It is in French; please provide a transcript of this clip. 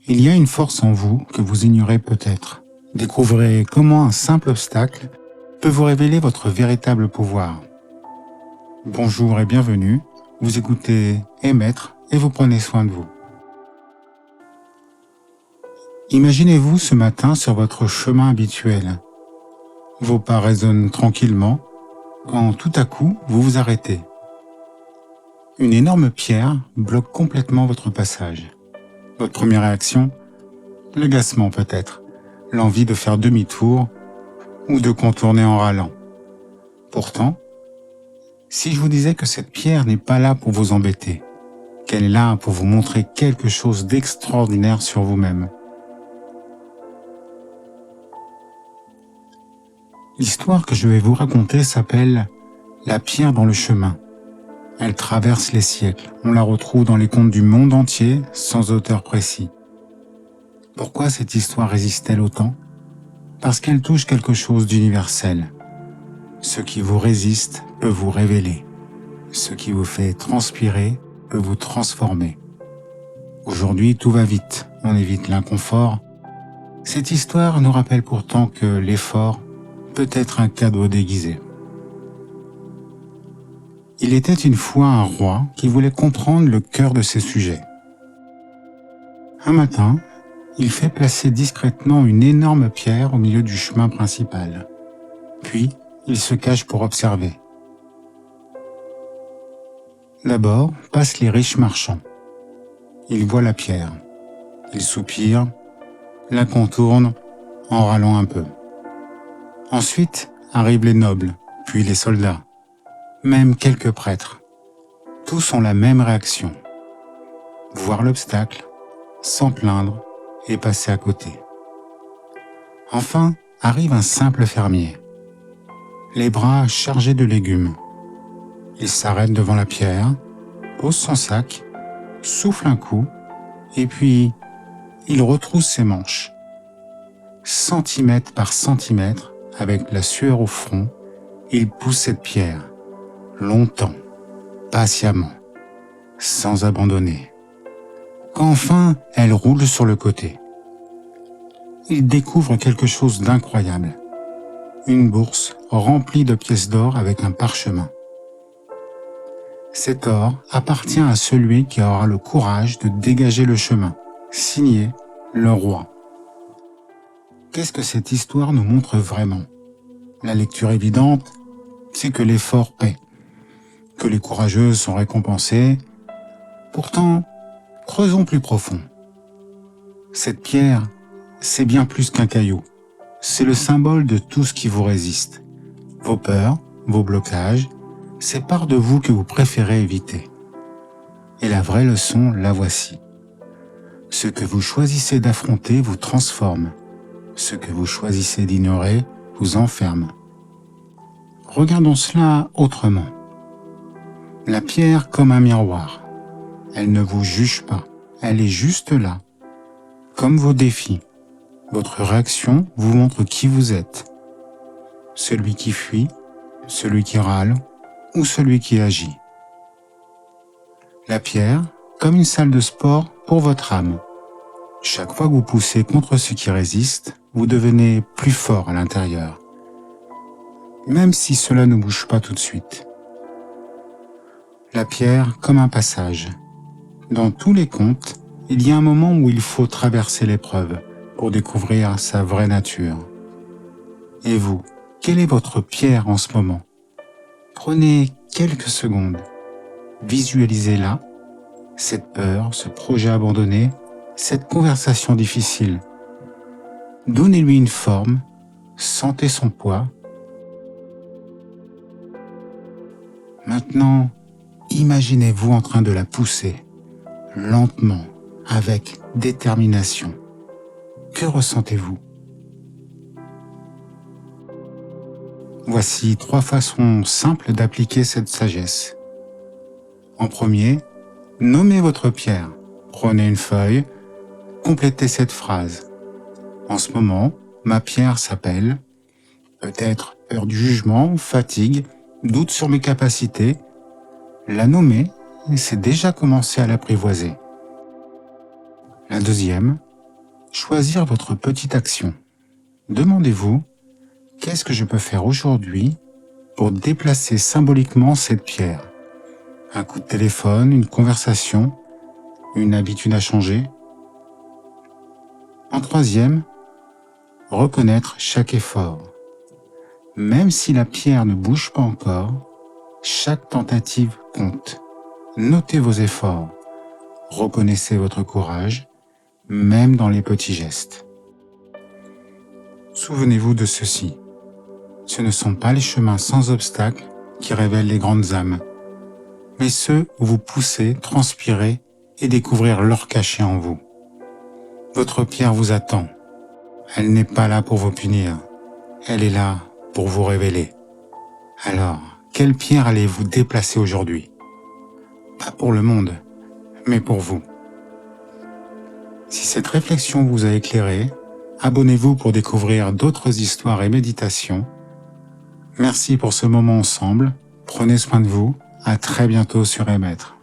Il y a une force en vous que vous ignorez peut-être. Découvrez comment un simple obstacle peut vous révéler votre véritable pouvoir. Bonjour et bienvenue, vous écoutez Émettre et vous prenez soin de vous. Imaginez-vous ce matin sur votre chemin habituel. Vos pas résonnent tranquillement quand tout à coup vous vous arrêtez. Une énorme pierre bloque complètement votre passage. Votre première réaction? L'agacement peut-être, l'envie de faire demi-tour ou de contourner en râlant. Pourtant, si je vous disais que cette pierre n'est pas là pour vous embêter, qu'elle est là pour vous montrer quelque chose d'extraordinaire sur vous-même. L'histoire que je vais vous raconter s'appelle « La pierre dans le chemin ». Elle traverse les siècles, on la retrouve dans les contes du monde entier sans auteur précis. Pourquoi cette histoire résiste-t-elle autant? Parce qu'elle touche quelque chose d'universel. Ce qui vous résiste peut vous révéler. Ce qui vous fait transpirer peut vous transformer. Aujourd'hui, tout va vite, on évite l'inconfort. Cette histoire nous rappelle pourtant que l'effort peut être un cadeau déguisé. Il était une fois un roi qui voulait comprendre le cœur de ses sujets. Un matin, il fait placer discrètement une énorme pierre au milieu du chemin principal. Puis, il se cache pour observer. D'abord, passent les riches marchands. Ils voient la pierre. Ils soupirent, la contournent en râlant un peu. Ensuite, arrivent les nobles, puis les soldats, même quelques prêtres. Tous ont la même réaction. Voir l'obstacle, s'en plaindre et passer à côté. Enfin, arrive un simple fermier, les bras chargés de légumes. Il s'arrête devant la pierre, pose son sac, souffle un coup, et puis il retrousse ses manches. Centimètre par centimètre, avec la sueur au front, il pousse cette pierre, longtemps, patiemment, sans abandonner. Quand enfin elle roule sur le côté, il découvre quelque chose d'incroyable. Une bourse remplie de pièces d'or avec un parchemin. Cet or appartient à celui qui aura le courage de dégager le chemin, signé le roi. Qu'est-ce que cette histoire nous montre vraiment? La lecture évidente, c'est que l'effort paie, que les courageux sont récompensés. Pourtant, creusons plus profond. Cette pierre, c'est bien plus qu'un caillou. C'est le symbole de tout ce qui vous résiste. Vos peurs, vos blocages, ces parts de vous que vous préférez éviter. Et la vraie leçon, la voici. Ce que vous choisissez d'affronter vous transforme. Ce que vous choisissez d'ignorer vous enferme. Regardons cela autrement. La pierre comme un miroir. Elle ne vous juge pas. Elle est juste là. Comme vos défis. Votre réaction vous montre qui vous êtes. Celui qui fuit, celui qui râle ou celui qui agit. La pierre, comme une salle de sport pour votre âme. Chaque fois que vous poussez contre ce qui résiste, vous devenez plus fort à l'intérieur. Même si cela ne bouge pas tout de suite. La pierre comme un passage. Dans tous les contes, il y a un moment où il faut traverser l'épreuve pour découvrir sa vraie nature. Et vous, quelle est votre pierre en ce moment? Prenez quelques secondes. Visualisez-la, cette peur, ce projet abandonné, cette conversation difficile. Donnez-lui une forme, sentez son poids. Maintenant, imaginez-vous en train de la pousser, lentement, avec détermination. Que ressentez-vous? Voici 3 façons simples d'appliquer cette sagesse. En premier, nommez votre pierre. Prenez une feuille, complétez cette phrase. En ce moment, ma pierre s'appelle peut-être peur du jugement, fatigue, doute sur mes capacités. La nommer, c'est déjà commencer à l'apprivoiser. La deuxième, choisir votre petite action. Demandez-vous, qu'est-ce que je peux faire aujourd'hui pour déplacer symboliquement cette pierre? Un coup de téléphone, une conversation, une habitude à changer. En troisième, reconnaître chaque effort. Même si la pierre ne bouge pas encore, chaque tentative compte. Notez vos efforts. Reconnaissez votre courage, même dans les petits gestes. Souvenez-vous de ceci. Ce ne sont pas les chemins sans obstacles qui révèlent les grandes âmes, mais ceux où vous poussez, transpirez et découvrir l'or caché en vous. Votre pierre vous attend. Elle n'est pas là pour vous punir. Elle est là pour vous révéler. Alors, quelle pierre allez-vous déplacer aujourd'hui? Pas pour le monde, mais pour vous. Si cette réflexion vous a éclairé, abonnez-vous pour découvrir d'autres histoires et méditations. Merci pour ce moment ensemble. Prenez soin de vous. À très bientôt sur Émettre.